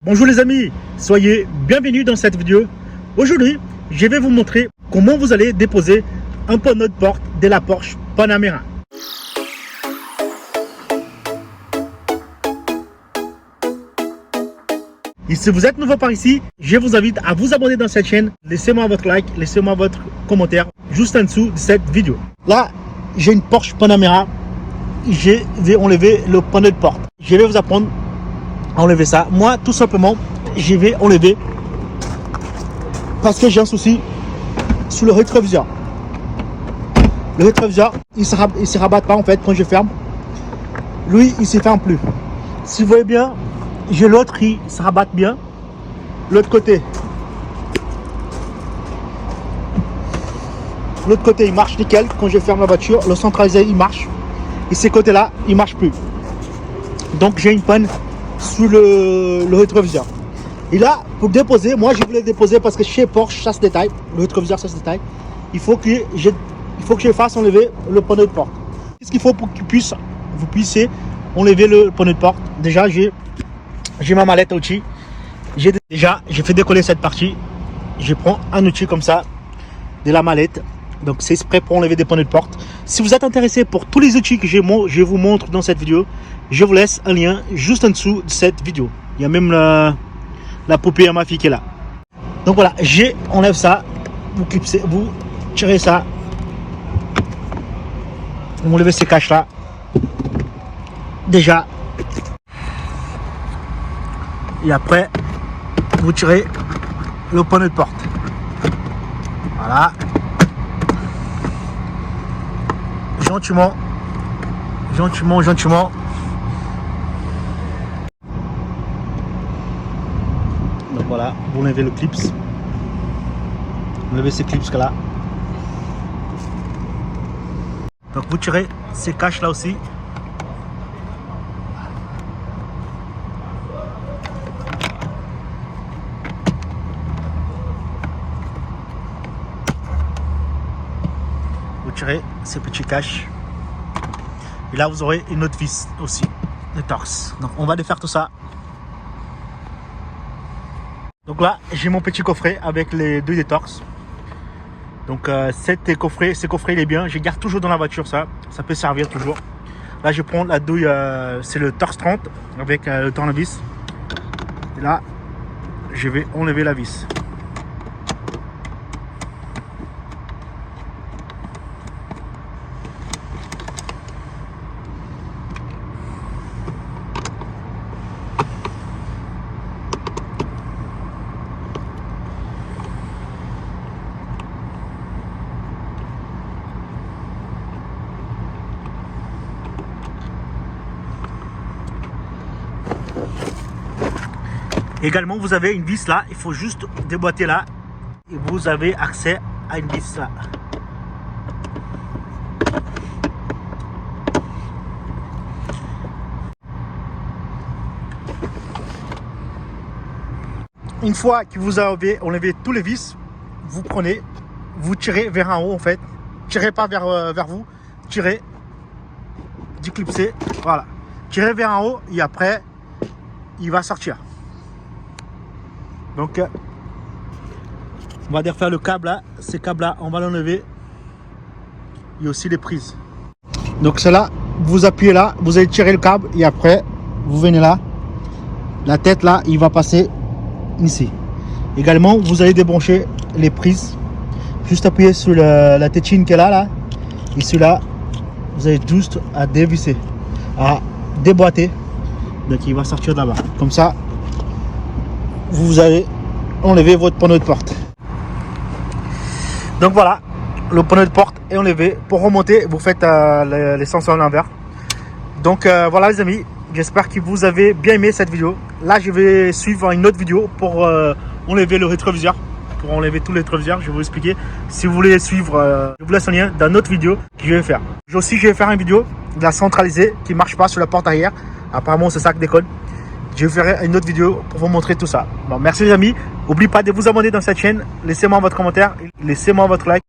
Bonjour les amis, soyez bienvenus dans cette vidéo. Aujourd'hui, je vais vous montrer comment vous allez déposer un panneau de porte de la Porsche Panamera. Et si vous êtes nouveau par ici, je vous invite à vous abonner dans cette chaîne. Laissez-moi votre like, laissez-moi votre commentaire juste en dessous de cette vidéo. Là, j'ai une Porsche Panamera. Je vais enlever le panneau de porte. Je vais vous apprendre à enlever ça. Moi, tout simplement, je vais enlever parce que j'ai un souci sur le rétroviseur. Le rétroviseur, il se rabatte pas en fait quand je ferme. Lui, il se ferme plus. Si vous voyez bien, j'ai l'autre qui se rabatte bien. L'autre côté, il marche nickel. Quand je ferme la voiture, le centralisé, il marche. Et ces côtés-là, il marche plus. Donc, j'ai une panne sous le rétroviseur. Et là, pour déposer, moi, je voulais déposer parce que chez Porsche, ça se détaille. Le rétroviseur, ça se détaille. Il faut que je fasse enlever le panneau de porte. Qu'est-ce qu'il faut pour que vous puissiez enlever le panneau de porte? Déjà, j'ai ma mallette à outils. J'ai fait décoller cette partie. Je prends un outil comme ça de la mallette. Donc c'est exprès pour enlever des panneaux de porte. Si vous êtes intéressé pour tous les outils que je vous montre dans cette vidéo, je vous laisse un lien juste en dessous de cette vidéo. Il y a même la poupée à ma fille qui est là. Donc voilà, enlève ça. Vous tirez ça. Vous enlevez ces caches là. Déjà. Et après, vous tirez le panneau de porte. Voilà. Gentiment. Donc voilà, vous enlevez le clips. Vous enlevez ces clips là. Donc vous tirez ces caches là aussi. Vous tirez ces petits caches. Et là, vous aurez une autre vis aussi, de torse. Donc, on va défaire tout ça. Donc là, j'ai mon petit coffret avec les deux des torses. Donc, ce coffret, il est bien. Je garde toujours dans la voiture ça. Ça peut servir toujours. Là, je prends la douille, c'est le torse 30 avec le tournevis. Et là, je vais enlever la vis. Également, vous avez une vis là, il faut juste déboîter là et vous avez accès à une vis là. Une fois que vous avez enlevé tous les vis, vous prenez, vous tirez vers en haut en fait. Tirez pas vers vous, tirez, déclipsez, voilà. Tirez vers en haut et après, il va sortir. Donc, on va défaire le câble là. Ces câbles là, on va l'enlever. Il y a aussi les prises. Donc, c'est là, vous appuyez là, vous allez tirer le câble et après, vous venez là. La tête là, il va passer ici. Également, vous allez débrancher les prises. Juste appuyer sur la tétine qui est là. Et celui-là, vous avez juste à dévisser, à déboîter. Donc, il va sortir de là-bas. Comme ça, vous allez enlever votre panneau de porte. Donc voilà, le panneau de porte est enlevé. Pour remonter, vous faites les sens à l'envers. Donc voilà les amis, j'espère que vous avez bien aimé cette vidéo. Là, je vais suivre une autre vidéo pour enlever le rétroviseur. Pour enlever tous les rétroviseurs, je vais vous expliquer. Si vous voulez suivre, je vous laisse un lien dans notre vidéo que je vais faire. Je vais faire une vidéo de la centralisée qui ne marche pas sur la porte arrière. Apparemment, c'est ça qui déconne. Je ferai une autre vidéo pour vous montrer tout ça. Bon, merci les amis. N'oubliez pas de vous abonner dans cette chaîne. Laissez-moi votre commentaire. Laissez-moi votre like.